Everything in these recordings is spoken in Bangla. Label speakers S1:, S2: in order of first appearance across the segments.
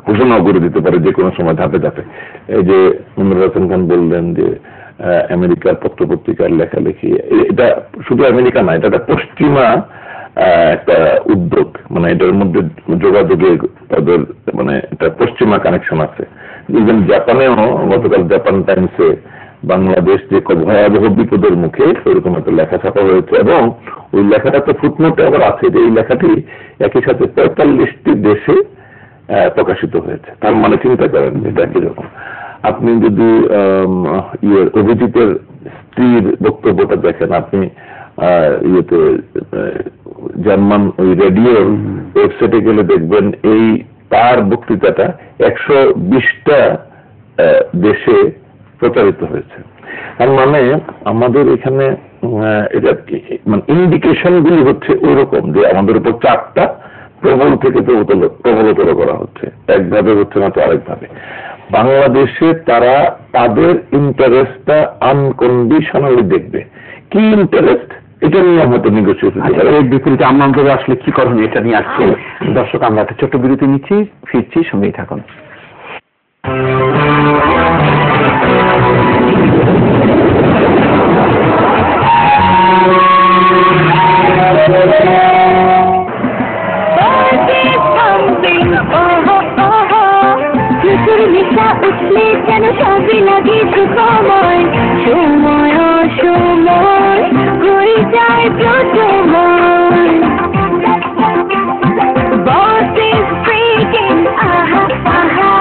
S1: ঘোষণাও করে দিতে পারে যে কোনো সময় ধাপে ধাপে। এই যে ইমরান হাসান খান বললেন যে আমেরিকার পত্রপত্রিকার লেখালেখি, এটা শুধু আমেরিকা না, এটা পশ্চিমা একটা উদ্যোগ, মানে এটার মধ্যে যোগাযোগে তাদের মানে একটা পশ্চিমা কানেকশন আছে। ইভেন জাপানেও গতকাল জাপান টাইমসে বাংলাদেশ যে ভয়াবহ বিপদের মুখে সেরকম একটা লেখা ছাপা হয়েছে, এবং ওই লেখাটা তো ফুটনোটে আবার আছে যে এই লেখাটি একই সাথে 45টি দেশে প্রকাশিত হয়েছে। তার মানে চিন্তা করেন এটা কিরকম। আপনি যদি অভিজিতের স্ত্রীর বক্তব্যটা দেখেন, আপনি ইয়েতে জার্মান ওই রেডিওর ওয়েবসাইটে গেলে দেখবেন এই তার বক্তৃতাটা 120টা দেশে প্রচারিত হয়েছে। তার মানে আমাদের এখানে এটা মানে ইন্ডিকেশন গুলি হচ্ছে ওইরকম যে আমাদের উপর চাপটা প্রবল থেকে প্রবলতর করা হচ্ছে, একভাবে হচ্ছে না তো আরেকভাবে। বাংলাদেশে তারা তাদের ইন্টারেস্টটা আনকন্ডিশনালি দেখবে। কি ইন্টারেস্ট, এটা নিয়ে হয়তো নেগোসিয়েশন।
S2: এর বিপরীতে আমাদের আসলে কি করণীয় এটা নিয়ে আসছে। দর্শক, আমরা একটা ছোট্ট বিরতি নিচ্ছি, ফিরছি, সঙ্গেই থাকুন।
S3: উঠলে যেন সবই লাগে সুখময়, সময় অসময় হয়ে যায় প্রথময়। Boss is breaking, aha, aha.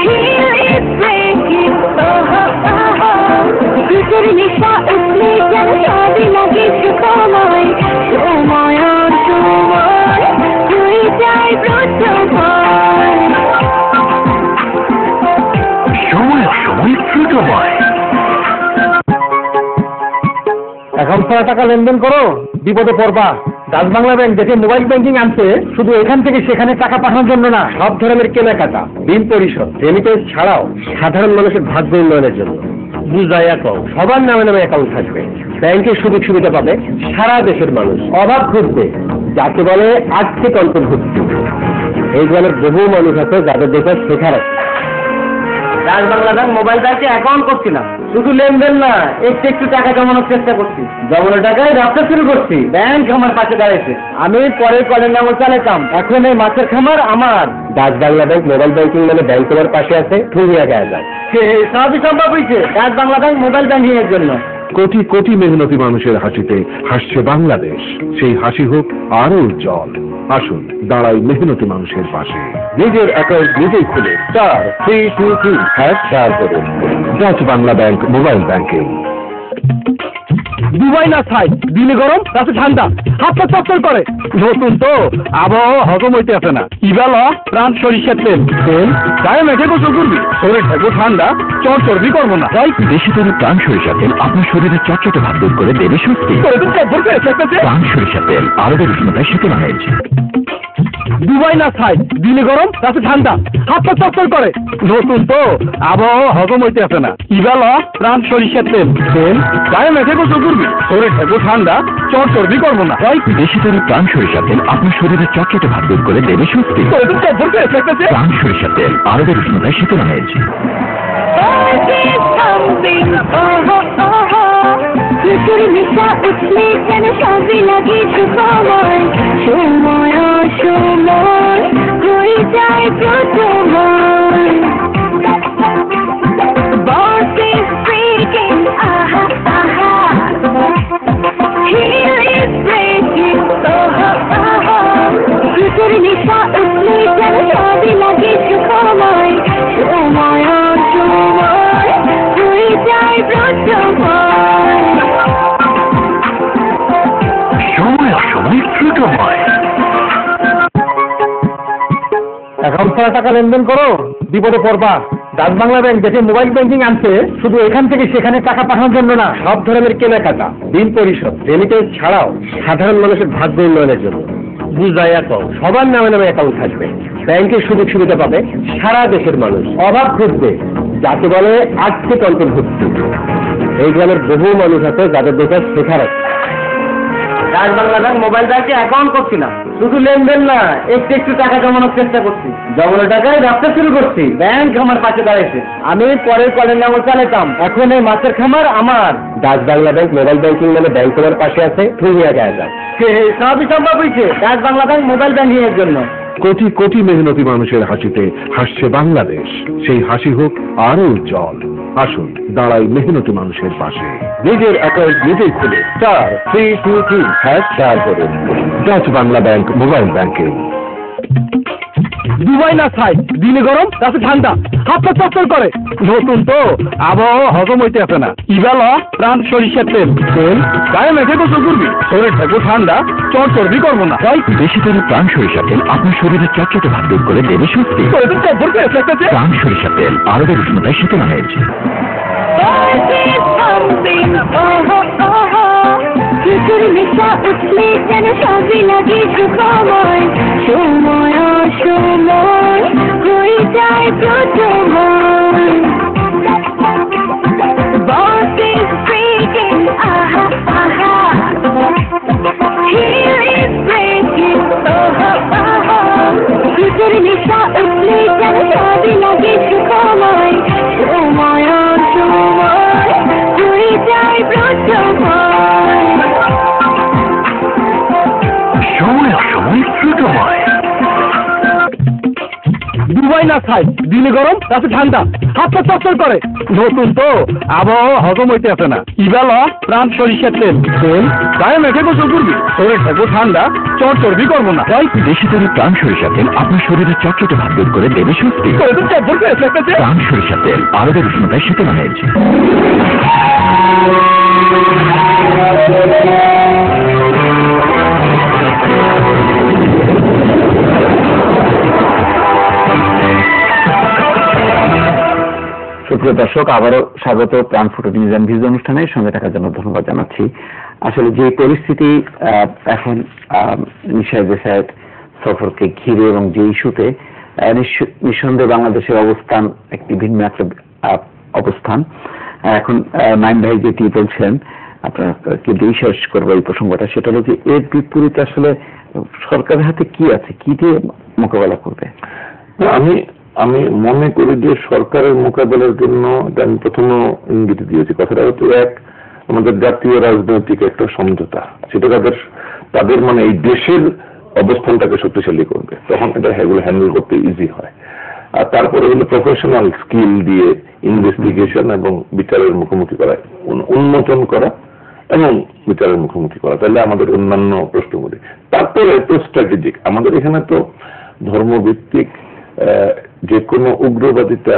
S3: Heel is breaking, oh, oh, oh. ভিতর নেশা উঠলে যেন সবই লাগে সুখময়, সময় অসময় হয়ে যায় প্রথময়।
S2: এখন 100 টাকা লেনদেন করো, বিপদে পড়বা। ডাচ বাংলা ব্যাংক দেখে মোবাইল ব্যাংকিং আনছে, শুধু এখান থেকে সেখানে টাকা পাঠানোর জন্য না, সব ধরনের কেনাকাটা, বিল পরিশোধ, রেমিটেন্স ছাড়াও সাধারণ মানুষের ভাগ্য উন্নয়নের জন্য। বুঝাইয়া কও, সবার নামে নামে অ্যাকাউন্ট থাকবে, ব্যাংকের সুযোগ সুবিধা পাবে সারা দেশের মানুষ, অভাব খুঁজবে, যাকে বলে আর্থিক অন্তর্ভুক্তি। এই গ্রামের বহু মানুষ আছে যাদের দেখে শেখার আছে। ডাচ বাংলা ব্যাংক মোবাইল ব্যাংকে অ্যাকাউন্ট করছিলাম, শুধু লেনদেন না, একটু একটু টাকা জমানোর চেষ্টা করছি, জমানোর টাকায় ব্যবসা শুরু করছি। ব্যাংক আমার পাশে দাঁড়াইছে, আমি পরের কলের নামও চালাতাম, এখন এই মাছের খামার আমার। Dutch Bangla bank mobile banking মানে ব্যাংক তোমার পাশে আছে, তুমি আগে যায়। সবই সম্ভব হয়েছে Dutch Bangla bank mobile banking এর জন্য।
S4: কোটি কোটি মেহনতি মানুষের হাসিতে হাসছে বাংলাদেশ, সেই হাসি হোক আরো উজ্জ্বল। আসুন দাঁড়াই মেহনতি মানুষের পাশে। নিজের অ্যাকাউন্ট নিজেই খুলে *323# ডায়াল করুন। Dutch Bangla bank mobile banking.
S2: Dubai না ছাই, দিনে গরম রাতে ঠান্ডা, হাত পা চক্কর করে। নতুন তো আবহাওয়া হজম হইতে আসে না, ইবেল প্রাণ সরিষার তেল তেল গায়ে মেখে গোসল করবি, শরীর থাকবো ঠান্ডা, চর্বি করবো না।
S5: দেশি তৈরি প্রাণ সরিষার তেল আপনার শরীরে চটচটে ভাব দূর করে দেবে সুস্থি। প্রাণ সরিষার তেল আরবের উষ্ণতায় শীতল হয়েছে।
S2: দুবাই না ছাই, দিনে গরম রাতে ঠান্ডা, হাত পা চক্কর করে। নতুন তো আবহাওয়া হজম হইতে আসে না, ইবেল প্রাণ সরিষার তেল তেল গায়ে মেখে গোসল করবি, শরীর থাকবো ঠান্ডা, চর্বি করবো না।
S5: দেশি তৈরি প্রাণ সরিষার তেল আপনার শরীরে চটচটে ভাব দূর করে দেবে সুস্থি। প্রাণ সরিষার তেল আরবের উষ্ণতায় শীতল হয়েছে।
S3: নেশা উঠলে যেন সবই লাগে সুখময়, সময় অসময় হয়ে যায় প্রথময়। Boss is breaking, aha, aha. Heel is breaking, oh, oh, oh. ভিতর নেশা উঠলে যেন সবই লাগে সুখময়, সময় অসময় হয়ে যায় প্রথময়।
S2: এখন 100 টাকা লেনদেন করো, বিপদে পড়বা। ডাচ বাংলা ব্যাংক দেখে মোবাইল ব্যাংকিং আনছে, শুধু এখান থেকে সেখানে টাকা পাঠানোর জন্য না, সব ধরনের কেনাকাটা, বিল পরিশোধ, রেমিটেন্স ছাড়াও সাধারণ মানুষের ভাগ্য উন্নয়নের জন্য। বুঝাইয়া কও, সবার নামে নামে অ্যাকাউন্ট থাকবে, ব্যাংকের সুযোগ সুবিধা পাবে সারা দেশের মানুষ, অভাব খুঁজবে, যাকে বলে আর্থিক অন্তর্ভুক্তি। এই গ্রামের বহু মানুষ আছে যাদের দেখে শেখার আছে। ডাচ বাংলা ব্যাংক মোবাইল ব্যাংকে অ্যাকাউন্ট করছিলাম। শুধু লেনদেন না, একটু একটু টাকা জমানোর চেষ্টা করছি। জমানো টাকায় ব্যবসা শুরু করছি। ব্যাংক আমার পাশে দাঁড়িয়েছে। আমি পরের কলের নাম চালাতাম, এখন এই মাছের খামার আমার। Dutch Bangla bank mobile banking মানে ব্যাংক তোমার পাশে আছে, তুমি আগে আসা। সবই সম্ভব হয়েছে Dutch Bangla bank mobile banking এর জন্য।
S4: কোটি কোটি মেহনতি মানুষের হাসিতে হাসছে বাংলাদেশ। সেই হাসি হোক আরো উজ্জ্বল। আসুন দাঁড়াই মেহনতি মানুষের পাশে। নিজের অ্যাকাউন্ট নিজেই খুলে *323# করুন। Dutch Bangla bank mobile banking.
S2: Dubai না ছাই, দিনে গরম রাতে ঠান্ডা, হাত চচ্চর করে। নতুন তো আবহাওয়া হজম হইতে আসে না। ইবাল প্রাণ সরিষার তেল গায়ে মেখে গোসল করবি, শরীর থাকবো ঠান্ডা, চর্বি করবো না।
S5: বেশি করে প্রাণ সরিষার তেল আপনার শরীরে চটচটে ভাব দূর করে দেবে স্বস্তি। প্রাণ সরিষার তেল আরবের উষ্ণতায় শীতল হয়েছে।
S3: চুচুর নেশা উঠলে যেন সবই লাগে সুখময়, সময় অসময় হয়ে যায় প্রচময়। Boss is breaking, aha, aha. Here is breaking, oh, oh, oh. চুচুর নেশা উঠলে যেন সবই লাগে সুখময়, সময় অসময় হয়ে যায় প্রচময়।
S5: সময় অসময় সুখময়।
S2: দুবাই না ছাই, দিনে গরম রাতে ঠান্ডা, হাত চচ্চর করে। নতুন তো আবহাওয়া হজম হইতে আসে না। ইবাল প্রাণ সরিষার তেল গায়ে মেখে গোসল করবি, শরীর থাকবো ঠান্ডা, চর্বি করবো না।
S5: বেশি করে প্রাণ সরিষার তেল আপনার শরীরে চটচটে ভাব দূর করে দেবে স্বস্তি। প্রাণ সরিষার তেল আরবের উষ্ণতায় শীতল হয়েছে।
S6: সুপ্রিয় দর্শক, আবারও স্বাগত প্রাণ ফুটো নিউজ অ্যান্ড ভিউজ অনুষ্ঠানের সঙ্গে থাকার জন্য ধন্যবাদ জানাচ্ছি। আসলে যে পরিস্থিতি এখন নিশাদ দেশায়ের সফরকে ঘিরে এবং যে ইস্যুতে নিঃসন্দেহে বাংলাদেশের অবস্থান একটি ভিন্ন একটা অবস্থান। এখন নাইম ভাই যেটি বলছেন আপনাকে দিয়ে শেষ করবো এই প্রসঙ্গটা, সেটা হলো যে এর বিপরীতে আসলে সরকারের হাতে কি আছে, কি দিয়ে মোকাবেলা করবে?
S1: আমি মনে করি যে সরকারের মোকাবেলার জন্য আমি প্রথমে ইঙ্গিত দিয়েছি, কথাটা হচ্ছে এক আমাদের জাতীয় রাজনৈতিক একটা সমঝোতা, সেটা তাদের মানে এই দেশের অবস্থানটাকে শক্তিশালী করবে, তখন এটা এগুলো হ্যান্ডেল করতে ইজি হয়। আর তারপরে হলো প্রফেশনাল স্কিল দিয়ে ইনভেস্টিগেশন এবং বিচারের মুখোমুখি করা, উন্মোচন করা এবং বিচারের মুখোমুখি করা, তাহলে আমাদের অন্যান্য প্রশ্নগুলি। তারপরে তো স্ট্র্যাটেজিক, আমাদের এখানে তো ধর্মভিত্তিক যে কোনো উগ্রবাদিতা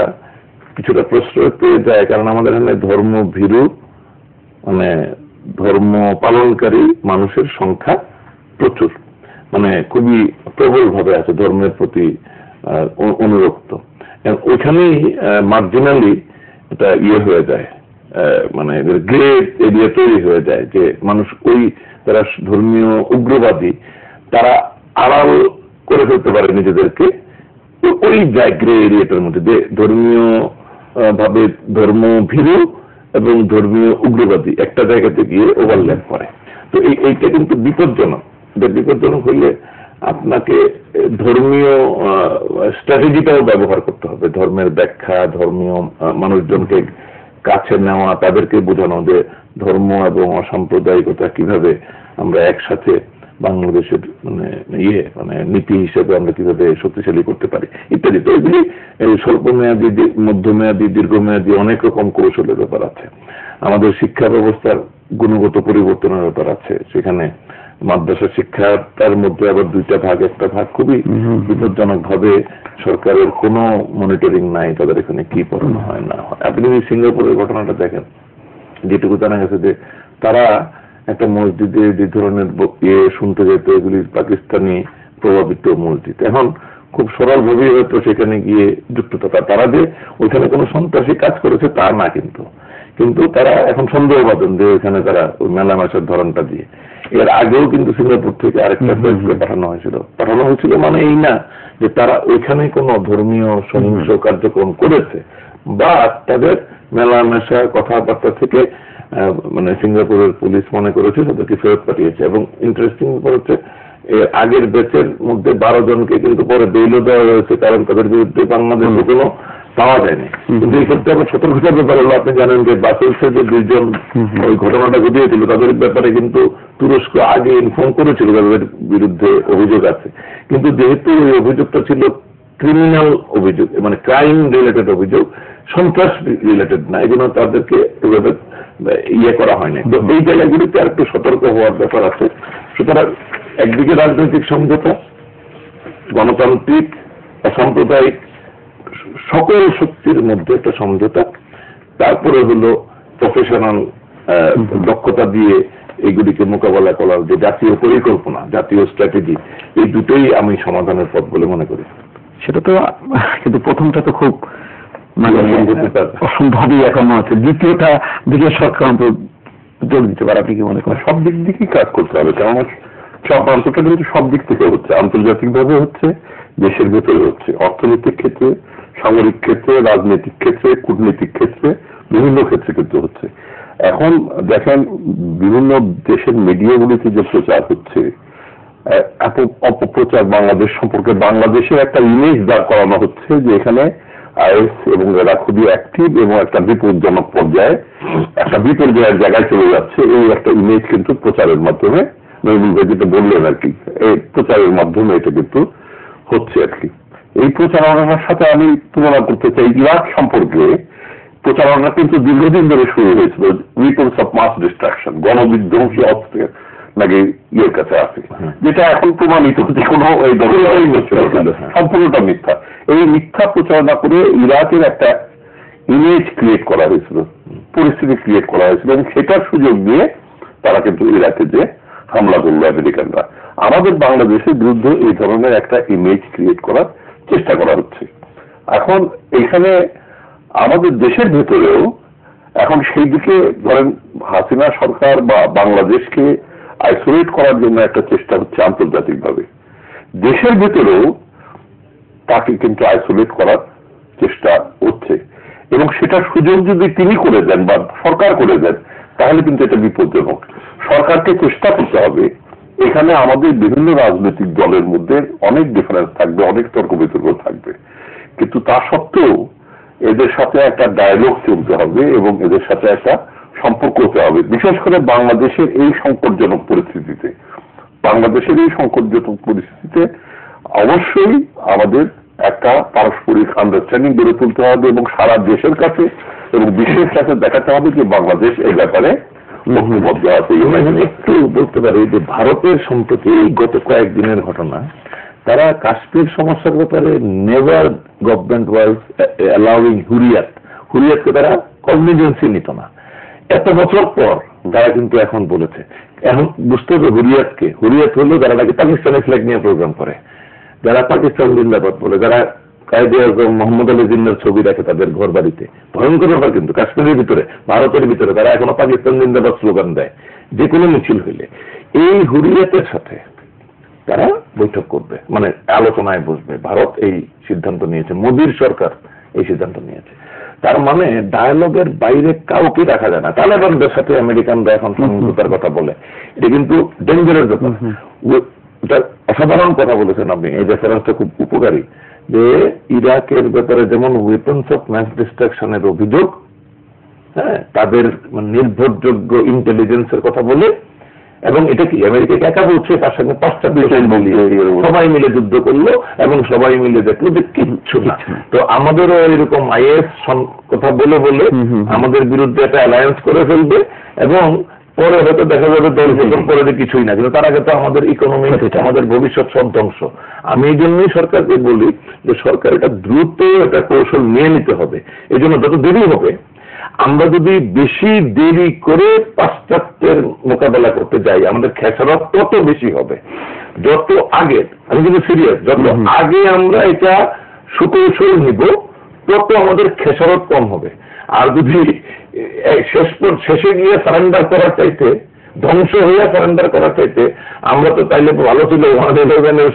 S1: কিছুটা প্রশ্রয় পেয়ে যায়, কারণ আমাদের এখানে ধর্মভীরু মানে ধর্ম পালনকারী মানুষের সংখ্যা প্রচুর, মানে খুবই প্রবল ভাবে আছে ধর্মের প্রতি অনুরক্ত। ওইখানেই মার্জিনালি এটা হয়ে যায়, মানে গ্রে এরিয়া তৈরি হয়ে যায় যে মানুষ তারা ধর্মীয় উগ্রবাদী, তারা আড়াল করে ফেলতে পারে নিজেদেরকে ওই গ্রে এরিয়াটার মধ্যে, যে ধর্মীয় ভাবে ধর্মভীরু এবং ধর্মীয় উগ্রবাদী একটা জায়গাতে গিয়ে ওভারল্যাপ করে। তো এইটা কিন্তু বিপজ্জনক। বিপজ্জনক হইলে আপনাকে ধর্মীয় স্ট্র্যাটেজিটাও ব্যবহার করতে হবে, ধর্মের ব্যাখ্যা, ধর্মীয় মানুষজনকে কাছে নেওয়া, তাদেরকে বোঝানো যে ধর্ম এবং অসাম্প্রদায়িকতা কিভাবে আমরা একসাথে বাংলাদেশের মানে নীতি হিসেবে আমরা কিভাবে শক্তিশালী করতে পারি ইত্যাদি। তো এগুলি স্বল্প মেয়াদী, মধ্যমেয়াদী, দীর্ঘমেয়াদী অনেক রকম কৌশলের ব্যাপার আছে। আমাদের শিক্ষা ব্যবস্থার গুণগত পরিবর্তনের ব্যাপার আছে, সেখানে মাদ্রাসা শিক্ষার মধ্যে আবার দুইটা ভাগ, একটা ভাগ খুবই বিপজ্জনক ভাবে সরকারের কোনো মনিটরিং নাই, তাদের এখানে কি পড়ানো হয় না হয়। আপনি যদি সিঙ্গাপুরের ঘটনাটা দেখেন, যেটুকু জানা গেছে যে তারা একটা মসজিদে যে ধরনের শুনতে যেত, এগুলি পাকিস্তানি প্রভাবিত মসজিদ। এখন খুব সরল ভাবে হয়তো সেখানে গিয়ে যুক্ততা, তারা যে ওইখানে কোনো সন্ত্রাসী কাজ করেছে তা না, কিন্তু তারা এখন সন্দেহভাজন যে ওইখানে তারা ওই মেলামেশার ধরনটা দিয়ে। এর আগেও কিন্তু সিঙ্গাপুর থেকে আরেকটা পাঠানো হয়েছিল, মানে এই না যে তারা ওইখানে কোনো ধর্মীয় সহিংস কার্যক্রম করেছে, বা তাদের মেলামেশা কথাবার্তা থেকে মানে সিঙ্গাপুরের পুলিশ মনে করেছে তাদেরকে ফেরত পাঠিয়েছে। এবং ইন্টারেস্টিং ব্যাপার হচ্ছে এর আগের ব্যাচের মধ্যে 12 জনকে কিন্তু পরে বেইলও দেওয়া হয়েছে, কারণ তাদের বিরুদ্ধে বাংলাদেশে কোনো পাওয়া যায়নি। কিন্তু এই ক্ষেত্রে আবার সতর্কতার ব্যাপার হলো, আপনি জানেন যে বাসেলসে যে 2 জন ওই ঘটনাটা ঘটিয়েছিল তাদের ব্যাপারে কিন্তু তুরস্ক আগে ইনফর্ম করেছিল তাদের বিরুদ্ধে অভিযোগ আছে। কিন্তু যেহেতু ওই অভিযোগটা ছিল ক্রিমিনাল অভিযোগ, মানে ক্রাইম রিলেটেড অভিযোগ, সন্ত্রাস রিলেটেড না, এই জন্য তাদেরকে এভাবে করা হয়নি। তো এই জায়গাগুলিতে আর একটু সতর্ক হওয়ার ব্যাপার আছে। সুতরাং একদিকে রাজনৈতিক সমঝোতা, গণতান্ত্রিক সাম্প্রদায়িক সকল শক্তির মধ্যে একটা সমঝোতা, তারপরে হলো প্রফেশনাল দক্ষতা দিয়ে এইগুলিকে মোকাবেলা করার যে জাতীয় পরিকল্পনা, জাতীয় স্ট্র্যাটেজি, এই দুটোই আমি সমাধানের পথ বলে মনে করি।
S6: সেটা তো কিন্তু প্রথমটা তো খুব মানে অসম্ভবই এখন আছে, দ্বিতীয়টা দিকে সরকার জোর দিতে পারে। আপনি কি মনে করেন?
S7: সব দিক দিকেই কাজ করতে হবে, কারণ চক্রান্তটা কিন্তু সব দিক থেকে হচ্ছে, আন্তর্জাতিকভাবে হচ্ছে, দেশের ভেতরে হচ্ছে, অর্থনৈতিক ক্ষেত্রে, সামরিক ক্ষেত্রে, রাজনৈতিক ক্ষেত্রে, কূটনৈতিক ক্ষেত্রে, বিভিন্ন ক্ষেত্রে কিন্তু হচ্ছে। এখন দেখেন বিভিন্ন দেশের মিডিয়াগুলিতে যে প্রচার হচ্ছে, এত অপপ্রচার বাংলাদেশ সম্পর্কে, বাংলাদেশের একটা ইমেজ দাঁড় করানো হচ্ছে যে এখানে আইএস এবং এরা খুবই অ্যাক্টিভ এবং একটা বিপজ্জনক পর্যায়ে, একটা বিপর্যয়ের জায়গায় চলে যাচ্ছে, এই একটা ইমেজ কিন্তু প্রচারের মাধ্যমে, নজরুল ভাই যেটা বললেন আর কি, এই প্রচারের মাধ্যমে এটা কিন্তু হচ্ছে আর কি। এই প্রচারণার সাথে আমি তুলনা করতে চাই ইরাক সম্পর্কে। প্রচারণা কিন্তু দীর্ঘদিন ধরে শুরু হয়েছিল, উইপন্স অফ মাস ডিস্ট্রাকশন, গণবিধ্বংসী অস্ত্রের নাকি ইয়ের কাছে আছে, যেটা এখন প্রমাণিত যে কোনো এই ধরনের সম্পূর্ণটা মিথ্যা। এই মিথ্যা প্রচারণা করে ইরাকের একটা ইমেজ ক্রিয়েট করা হয়েছিল, পরিস্থিতি ক্রিয়েট করা হয়েছিল, এবং সেটার সুযোগ নিয়ে তারা কিন্তু ইরাকে যে হামলা করলো আমেরিকানরা। আমাদের বাংলাদেশের বিরুদ্ধে এই ধরনের একটা ইমেজ ক্রিয়েট করার চেষ্টা করা হচ্ছে। এখন এখানে আমাদের দেশের ভেতরেও এখন সেই দিকে ধরেন হাসিনা সরকার বা বাংলাদেশকে আইসোলেট করার জন্য একটা চেষ্টা হচ্ছে আন্তর্জাতিকভাবে, দেশের ভেতরেও তাকে কিন্তু আইসোলেট করার চেষ্টা হচ্ছে, এবং সেটার সুযোগ যদি তিনি করে দেন বা সরকার করে দেন তাহলে কিন্তু এটা বিপজ্জনক। সরকারকে চেষ্টা করতে হবে, এখানে আমাদের বিভিন্ন রাজনৈতিক দলের মধ্যে অনেক ডিফারেন্স থাকবে, অনেক তর্ক বিতর্ক থাকবে, কিন্তু তা সত্ত্বেও এদের সাথে একটা ডায়ালগ চলতে হবে এবং এদের সাথে একটা সম্পর্ক হতে হবে। বিশেষ করে বাংলাদেশের এই সংকটজনক পরিস্থিতিতে, অবশ্যই আমাদের একটা পারস্পরিক আন্ডারস্ট্যান্ডিং গড়ে তুলতে হবে এবং সারা দেশের কাছে এবং বিশ্বের কাছে দেখাতে হবে যে বাংলাদেশ এই ব্যাপারে ঐক্যবদ্ধ আছে।
S1: একটু বলতে পারি যে ভারতের সম্প্রতি গত কয়েকদিনের ঘটনা, তারা কাশ্মীর সমস্যার ব্যাপারে নেভার গভর্নমেন্ট ওয়াজ অ্যালাউইং হুরিয়াতকে তারা কগনিজেন্সি নিত না। এত বছর পর তারা কিন্তু এখন বলেছে, এখন বুঝতে হবে হুরিয়াত হলো যারা নাকি পাকিস্তানের ফ্ল্যাগ নিয়ে প্রোগ্রাম করে, যারা পাকিস্তান জিন্দাবাদ বলে, যারা কায়েদে আজম মোহাম্মদ আলী জিন্নার ছবি রাখে তাদের ঘর বাড়িতে। ভয়ঙ্কর ব্যাপার কিন্তু কাশ্মীরের ভিতরে, ভারতের ভিতরে তারা এখনো পাকিস্তান জিন্দাবাদ স্লোগান দেয় যে কোনো মিছিল হইলে। এই হুরিয়াতের সাথে তারা বৈঠক করবে, মানে আলোচনায় বসবে। ভারত এই সিদ্ধান্ত নিয়েছে, মোদীর সরকার এই সিদ্ধান্ত নিয়েছে। তার মানে ডায়ালগের বাইরে কাউকে রাখা যায় না। তালেবানদের সাথে আমেরিকানরা এখন সমঝোতার কথা বলে, এটা কিন্তু ডেঞ্জারাস ব্যাপার। এটা অসাধারণ কথা বলেছেন আপনি, এই রেফারেন্সটা খুব উপকারী, যে ইরাকের ব্যাপারে যেমন ওয়েপন্স অফ ম্যাস ডিস্ট্রাকশনের অভিযোগ, হ্যাঁ, তাদের নির্ভরযোগ্য ইন্টেলিজেন্সের কথা বলে, এবং এটা কি আমেরিকাকে একা বলছে, তার সঙ্গে 5টা দেশ বলিয়ে সবাই মিলে যুদ্ধ করলো এবং সবাই মিলে দেখলো যে কিচ্ছু না। তো আমাদেরও এরকম আইএস কথা বলে বলে আমাদের বিরুদ্ধে একটা অ্যালায়েন্স করে ফেলবে, এবং পরে হয়তো দেখা যাবে 10 বছর পরে যে কিছুই না, কিন্তু তার আগে তো আমাদের ইকোনমি, আমাদের ভবিষ্যৎ সব ধ্বংস। আমি এই জন্যই সরকারকে বলি যে সরকার এটা দ্রুত একটা কৌশল নিয়ে নিতে হবে। এই জন্য যত দেরি হবে, আমরা যদি বেশি দেরি করে পাশ্চাত্যের মোকাবেলা করতে যাই, আমাদের খেসারত তত বেশি হবে। যত আগে, আমি কিন্তু সিরিয়াস, যত আগে আমরা এটা সুকৌশল নিব তত আমাদের খেসারত কম হবে। আর যদি শেষে গিয়ে সারেন্ডার করার চাইতে ধ্বংস হইয়া সারেন্ডার করার চাইতে আমরা তো তাইলে ভালো ছিল আমাদের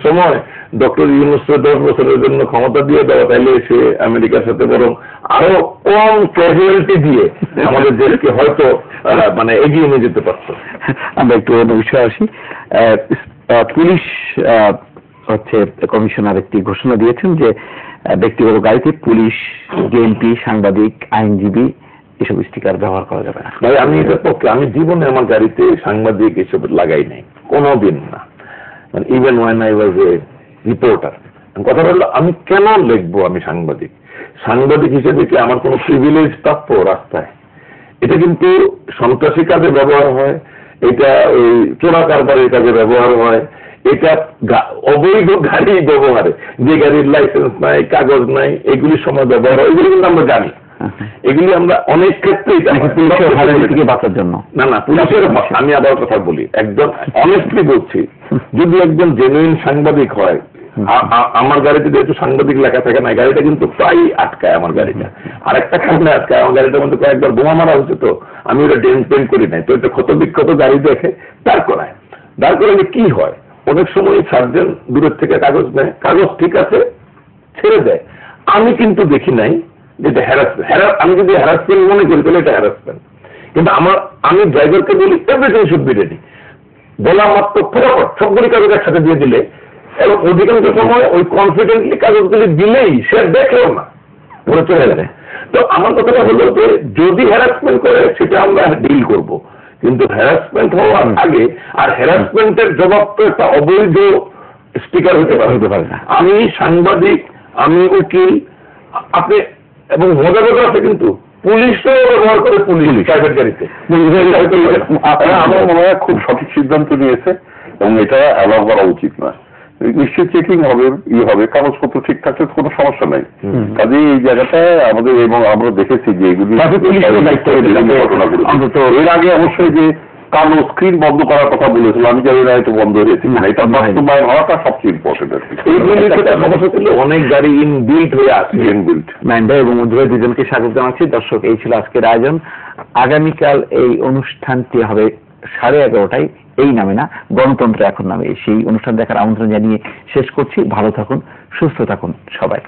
S1: সময় ডক্টর ইউনূসকে 10 বছরের জন্য ক্ষমতা দিয়ে দেওয়া, তাইলে সে আমেরিকার সাথে বরং আরো কম ক্যাজুয়ালিটি দিয়ে আমাদের দেশকে হয়তো মানে এগিয়ে নিয়ে যেতে পারতো।
S6: আমরা একটু অন্য বিষয়ে আসি। পুলিশ হচ্ছে কমিশনার একটি ঘোষণা দিয়েছেন যে ব্যক্তিগত গাড়িতে পুলিশ, ডিএমপি, সাংবাদিক, আইনজীবী এসব স্টিকার ব্যবহার করা যাবে না।
S1: ভাই আমি এটার পক্ষে, আমি জীবনে আমার গাড়িতে সাংবাদিক এসব লাগাই নাই, কোনোদিন না। মানে even when I was a reporter, কথা বললো আমি কেন লিখবো আমি সাংবাদিক? সাংবাদিক হিসেবে কি আমার কোনো প্রিভিলেজ প্রাপ্য রাস্তায়? এটা কিন্তু সন্ত্রাসী কাজে ব্যবহার হয়, এটা ওই চোরা কারবারের কাজে ব্যবহার হয়, এটা অবৈধ গাড়ি ব্যবহারে, যে গাড়ির লাইসেন্স নাই, কাগজ নাই, এগুলির সময় ব্যবহার হয়, এগুলি কিন্তু আমরা জানি। এগুলি আমরা অনেক ক্ষেত্রেই
S6: পুলিশের হয়রানি থেকে বাঁচার জন্য
S1: না না পুলিশের, আমি আবার কথা বলি, একদম অনেস্টলি বলছি, যদি একজন জেনুইন সাংবাদিক হয়, আমার গাড়িতে যেহেতু সাংবাদিক লেখা থাকে না, গাড়িটা কিন্তু প্রায় আটকায় আমার গাড়িটা, আর একটা কারণে আটকায়, আমার গাড়িটার মধ্যে কয়েকবার বোমা মারা হচ্ছে, তো আমি ওটা ডেন্ট পেন্ট করি নাই, তো এটা ক্ষত বিক্ষত গাড়ি দেখে দাঁড় করায়। দাঁড় করালে কি হয়, অনেক সময় সার্জন দূরের থেকে কাগজ নেয়, কাগজ ঠিক আছে ছেড়ে দেয়। আমি কিন্তু দেখি নাই যেটা হ্যারাসমেন্ট, আমি যদি হ্যারাসমেন্ট মনে করি তাহলে এটা হ্যারাসমেন্ট। কিন্তু আমি ড্রাইভারকে বলি এভরিথিং শুড বি রেডি, বলা মাত্র ফটাফট সবগুলি কাগজ একসাথে দিয়ে দিলে, এবং অধিকাংশ সময় ওই কনফিডেন্টলি কাগজগুলি দিলেই সে দেখেও না, ওরা চলে যাবে। তো আমার কথাটা হলো যে যদি হ্যারাসমেন্ট করে সেটা আমরা ডিল করব, কিন্তু হ্যারাসমেন্ট হওয়ার আগে, আর হ্যারাসমেন্টের জবাব তো একটা অবৈধ স্টিকার হতে পারে না। আমি সাংবাদিক, আমি উকিল, আপনি, এবং মজা কথা আছে কিন্তু পুলিশও ব্যবহার করে, পুলিশ প্রাইভেট গাড়িতে।
S7: আমার মনে হয় খুব সঠিক সিদ্ধান্ত নিয়েছে এবং এটা অ্যালাউ করা উচিত না। নিশ্চয়ই চেকিং হবে, হবে, কাগজপত্র ঠিক থাকলে কোনো সমস্যা নাই। কাজে এই জায়গাটায় আমাদের, এবং আমরা দেখেছি যে এগুলি অন্তত এর আগে অবশ্যই যে কালো স্ক্রিন বন্ধ করার কথা বলেছিল, আমি জানি না এটা বন্ধ হয়েছে কিনা, এটা বাস্তবায়ন হওয়াটা সবচেয়ে ইম্পর্টেন্ট।
S1: সমস্যা ছিল অনেক গাড়ি ইনবিল্ট হয়ে আসছে,
S6: ইনবিল্ট। মাইন্ডা এবং মঞ্জুভাই দুজনকে স্বাগত জানাচ্ছি। দর্শক, এই ছিল আজকের আয়োজন। আগামীকাল এই অনুষ্ঠানটি হবে 11:30টায়, এই নামে না, গণতন্ত্র এখন নামে। সেই অনুষ্ঠান দেখার আমন্ত্রণ জানিয়ে শেষ করছি। ভালো থাকুন, সুস্থ থাকুন সবাই।